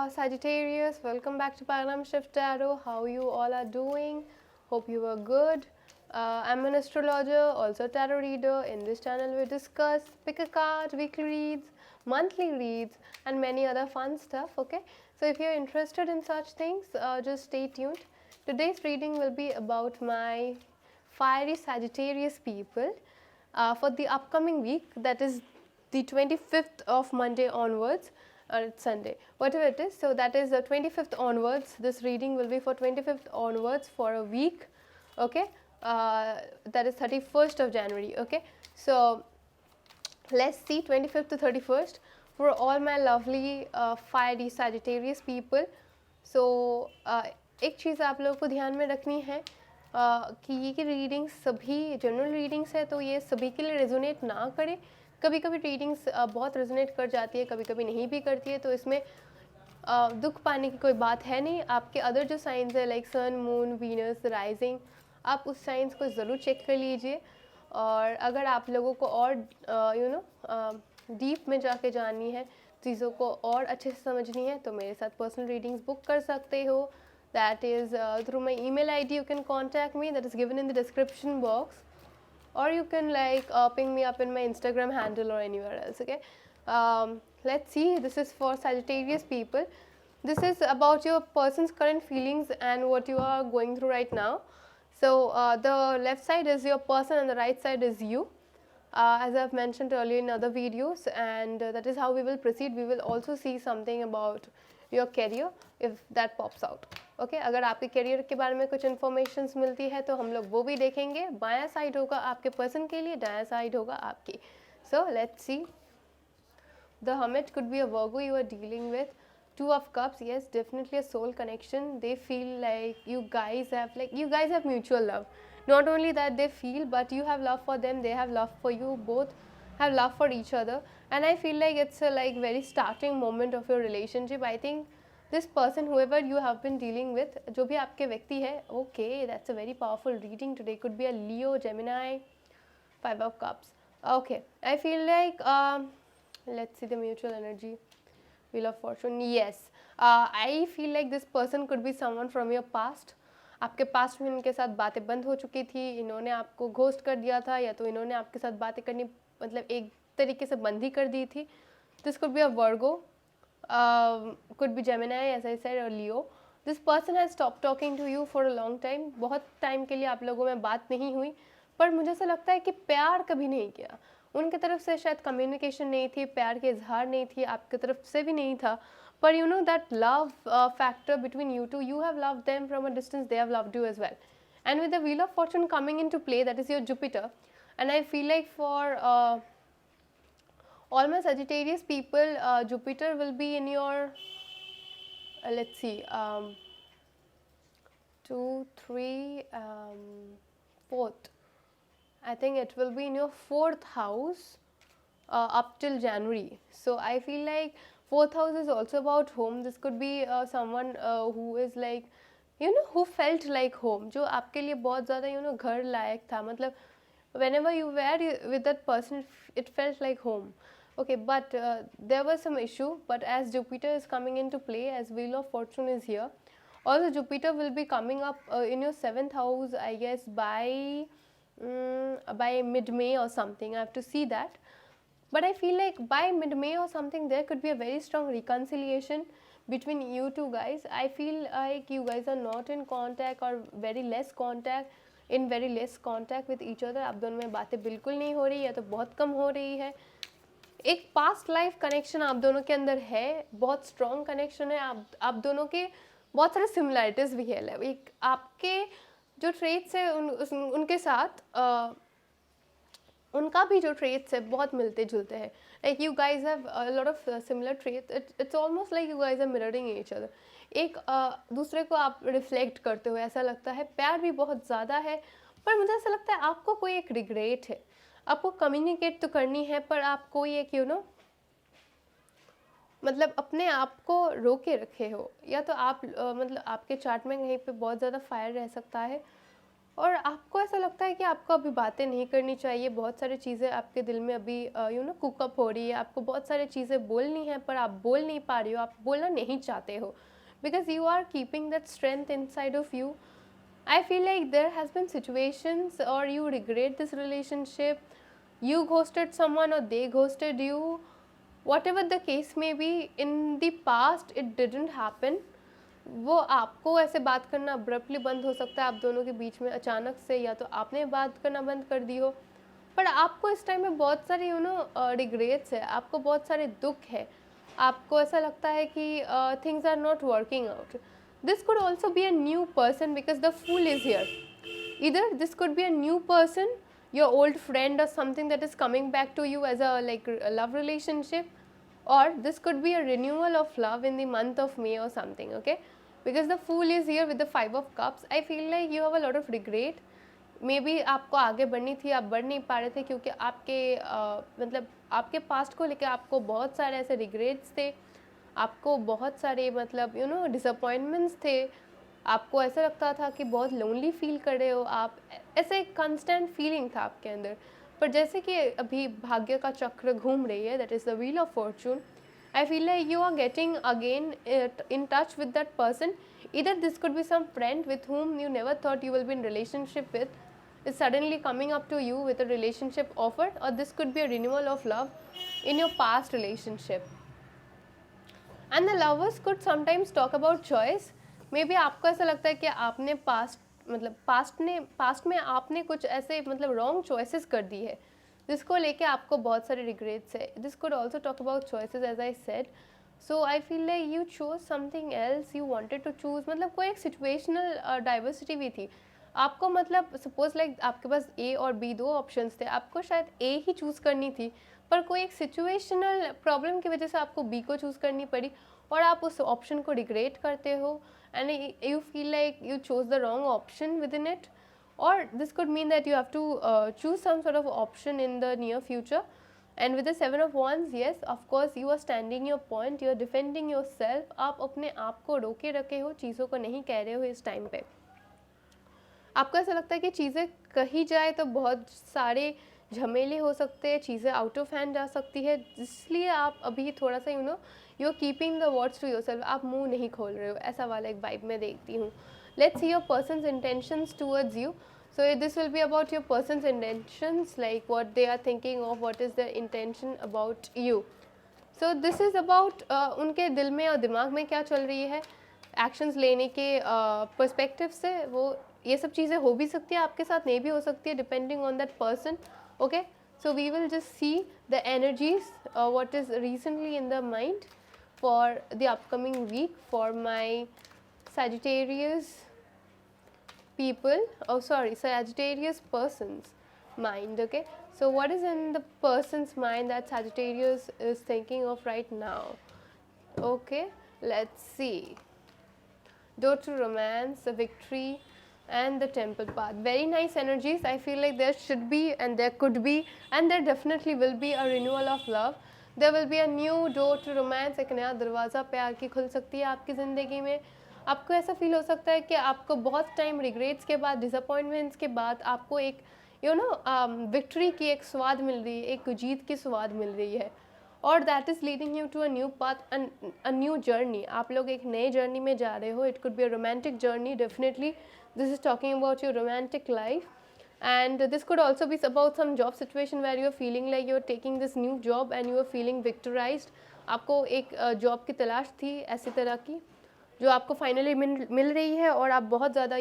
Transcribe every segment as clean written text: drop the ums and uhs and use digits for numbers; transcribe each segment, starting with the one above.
Sagittarius, welcome back to Paradigm Shift Tarot. How you all are doing? Hope you are good. I'm an astrologer, also a tarot reader. In this channel, we discuss pick a card, weekly reads, monthly reads, and many other fun stuff. Okay, so if you're interested in such things, just stay tuned. Today's reading will be about my fiery Sagittarius people for the upcoming week, that is the 25th of Monday onwards, or it's Sunday, whatever it is. So that is the 25th onwards. This reading will be for 25th onwards for a week. Okay, that is 31st of January. Okay, so let's see 25th to 31st for all my lovely fiery Sagittarius people. So एक चीज़ आप लोगों को ध्यान में रखनी है कि ये रीडिंग्स सभी जनरल रीडिंग्स है, तो ये सभी के लिए रेजोनेट ना करे. कभी कभी रीडिंग्स बहुत रेजोनेट कर जाती है, कभी कभी नहीं भी करती है, तो इसमें दुख पाने की कोई बात है नहीं. आपके अदर जो साइंस है लाइक सन, मून, वीनस, राइजिंग, आप उस साइंस को ज़रूर चेक कर लीजिए. और अगर आप लोगों को और डीप में जाके जाननी है, चीज़ों को और अच्छे से समझनी है, तो मेरे साथ पर्सनल रीडिंग्स बुक कर सकते हो. That is through my email ID. You can contact me, that is given in the description box, or you can like ping me up in my Instagram handle or anywhere else. Okay, let's see. This is for Sagittarius people. This is about your person's current feelings and what you are going through right now. So the left side is your person and the right side is you, as I have mentioned earlier in other videos, and that is how we will proceed. We will also see something about your career if that pops out. Okay अगर आपके career के बारे में कुछ informations मिलती है तो हम लोग वो भी देखेंगे. बायां साइड होगा आपके पर्सन के लिए, दायां साइड होगा आपकी. So let's see. The hermit could be a Virgo you are dealing with. Two of cups, yes, definitely a soul connection. They feel like you guys have mutual love. Not only that they feel, but you have love for them, they have love for you, both have love for each other. And I feel like it's a like very starting moment of your relationship. I think this person, whoever you have been dealing with, जो भी आपके व्यक्ति है, okay, that's a very powerful reading today. Could be a Leo, Gemini, 5 of Cups. Okay, I feel like let's see the mutual energy. Wheel of Fortune. Yes, I feel like this person could be someone from your past. आपके past में इनके साथ बातें बंद हो चुकी थी, इन्होंने आपको घोस्ट कर दिया था, या तो इन्होंने आपके साथ बातें करनी मतलब एक तरीके से बंद ही कर दी थी. This could be a Virgo, could be Gemini, as I said, or Leo. This person has stopped talking to you for a long time. बहुत टाइम के लिए आप लोगों में बात नहीं हुई, पर मुझे ऐसा लगता है कि प्यार कभी नहीं किया. उनकी तरफ से शायद कम्युनिकेशन नहीं थी, प्यार के इजहार नहीं थी, आपकी तरफ से भी नहीं था. पर you know that love factor between you two, you have loved them from a distance, they have loved you as well. And with the Wheel of Fortune coming into play, that is your Jupiter, and I feel like for all my Sagittarius people, Jupiter will be in your let's see, 2, 3, 4th. I think it will be in your 4th house up till January. So I feel like 4th house is also about home. This could be someone who is like, you know, who felt like home, जो आपके लिए बहुत ज़्यादा you know घर लायक था. मतलब whenever you were with that person, it felt like home. Okay, but there was some issue, but as Jupiter is coming into play, as Wheel of Fortune is here, also Jupiter will be coming up in your 7th house, I guess by mid-May or something. I have to see that, but I feel like by mid-May or something there could be a very strong reconciliation between you two guys. I feel like you guys are not in contact or very less contact with each other. आप दोनों में बातें बिल्कुल नहीं हो रही, या तो बहुत कम हो रही है. एक पास्ट लाइफ कनेक्शन आप दोनों के अंदर है, बहुत स्ट्रॉन्ग कनेक्शन है. आप दोनों के बहुत सारे सिमिलरिटीज़ भी है. एक आपके जो ट्रेट्स है उनके साथ उनका भी जो ट्रेट्स है बहुत मिलते जुलते हैं. Like you guys have a lot of similar traits. It's almost like you guys are mirroring each other. एक दूसरे को आप रिफ्लेक्ट करते हो, ऐसा लगता है. प्यार भी बहुत ज़्यादा है, पर मुझे ऐसा लगता है आपको कोई एक रिग्रेट है. आपको कम्युनिकेट तो करनी है, पर आप कोई एक यू नो मतलब अपने आप को रोके रखे हो, या तो आप मतलब आपके चार्ट में कहीं पे बहुत ज़्यादा फायर रह सकता है, और आपको ऐसा लगता है कि आपको अभी बातें नहीं करनी चाहिए, बहुत सारी चीज़ें आपके दिल में अभी कुकअप हो रही है, आपको बहुत सारी चीज़ें बोलनी है पर आप बोल नहीं पा रही हो, आप बोलना नहीं चाहते हो, because you are keeping that strength inside of you. I feel like there has been situations or you regret this relationship, you ghosted someone or they ghosted you, whatever the case may be, in the past it didn't happen. वो आपको ऐसे बात करना abruptly बंद हो सकता है आप दोनों के बीच में अचानक से, या तो आपने बात करना बंद कर दी हो, पर आपको इस टाइम में बहुत सारे रिग्रेट्स है, आपको बहुत सारे दुख है, आपको ऐसा लगता है कि things are not working out. This could also be a new person because the fool is here. Either this could be a new person, your old friend or something that is coming back to you as a a love relationship, or this could be a renewal of love in the month of May or something, okay? Because the fool is here with the 5 of cups. I feel like you have a lot of regret. May be आपको आगे बढ़नी थी, आप बढ़ नहीं पा रहे थे क्योंकि आपके मतलब आपके पास्ट को लेकर आपको बहुत सारे ऐसे रिग्रेट्स थे, आपको बहुत सारे मतलब डिसअपॉइंटमेंट्स थे, आपको ऐसा लगता था कि बहुत लोनली फील कर रहे हो आप, ऐसे एक कंस्टेंट फीलिंग था आपके अंदर. पर जैसे कि अभी भाग्य का चक्र घूम रही है, that is the wheel of fortune, I feel like you are getting again in touch with that person. Either this could be some friend with whom you never thought you will be in relationship with is suddenly coming up to you with a relationship offer, or this could be a renewal of love in your past relationship. And the lovers could sometimes talk about choice. May be आपको ऐसा लगता है कि आपने past में आपने कुछ ऐसे मतलब रॉन्ग चॉइसेस कर दी है, जिसको लेके आपको बहुत सारे रिग्रेट्स है. This could also talk about choices as I said. So I feel like you choose something else, you wanted to choose, मतलब कोई एक सिचुएशनल डाइवर्सिटी भी थी आपको, मतलब सपोज लाइक आपके पास ए और बी दो ऑप्शंस थे, आपको शायद ए ही चूज़ करनी थी, पर कोई एक सिचुएशनल प्रॉब्लम की वजह से आपको बी को चूज़ करनी पड़ी और आप उस ऑप्शन को रिग्रेट करते हो, and you feel like you chose the wrong option within it. और this could mean that you have to choose some sort of option in the near future. And with the 7 of Wands, yes of course you are standing your point, you are defending yourself. आप अपने आप को रोके रखे हो, चीज़ों को नहीं कह रहे हो इस टाइम पे. आपको ऐसा लगता है कि चीज़ें कही जाए तो बहुत सारे झमेले हो सकते हैं, चीज़ें आउट ऑफ हैंड जा सकती है, इसलिए आप अभी थोड़ा सा you are keeping the words to yourself, आप मुंह नहीं खोल रहे हो, ऐसा वाला एक वाइब मैं देखती हूँ. Let's see your person's intentions towards you. So this will be about your person's intentions, like what they are thinking of, what is their intention about you. So this is about उनके दिल में और दिमाग में क्या चल रही है, एक्शंस लेने के पर्सपेक्टिव से. वो ये सब चीज़ें हो भी सकती है आपके साथ, नहीं भी हो सकती है, depending on that person. Okay, so we will just see the energies, what is recently in the mind for the upcoming week for my Sagittarius people, oh sorry, Sagittarius person's mind. Okay, so what is in the person's mind that Sagittarius is thinking of right now? Okay, let's see. Door to romance, a victory, and the temple path. Very nice energies. I feel like there should be and there could be and there definitely will be a renewal of love. There will be a new door to romance. एक नया दरवाज़ा प्यार की खुल सकती है आपकी ज़िंदगी में. आपको ऐसा फील हो सकता है कि आपको बहुत टाइम रिग्रेट्स के बाद, डिसअपॉइंटमेंट्स के बाद आपको एक विक्ट्री की एक स्वाद मिल रही है, एक जीत की स्वाद मिल रही है, और that is leading you to a new path, a new journey. आप लोग एक नए जर्नी में जा रहे हो. It could be a romantic journey, definitely. This is talking about your romantic life, and this could also be about some job situation where you are feeling like you are taking this new job and you are feeling victorized. आपको एक job की तलाश थी ऐसी तरह की जो आपको फाइनली मिल रही है, और आप बहुत ज़्यादा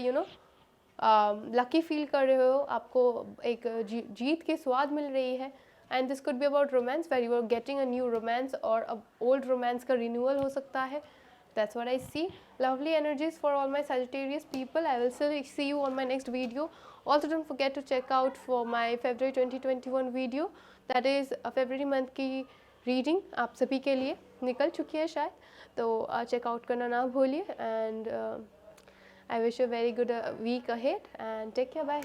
लकी फील कर रहे हो, आपको एक जीत की स्वाद मिल रही है. And this could be about romance where you are getting a new romance, और ओल्ड रोमांस का रिन्यूअल हो सकता है. That's what I see. Lovely energies for all my Sagittarius people. I will still see you on my next video. Also don't forget to check out for my February 2021 video. That is February month की reading आप सभी के लिए निकल चुकी है शायद, तो चेकआउट करना ना भूलिए. And I wish you a very good week ahead and take care. Bye.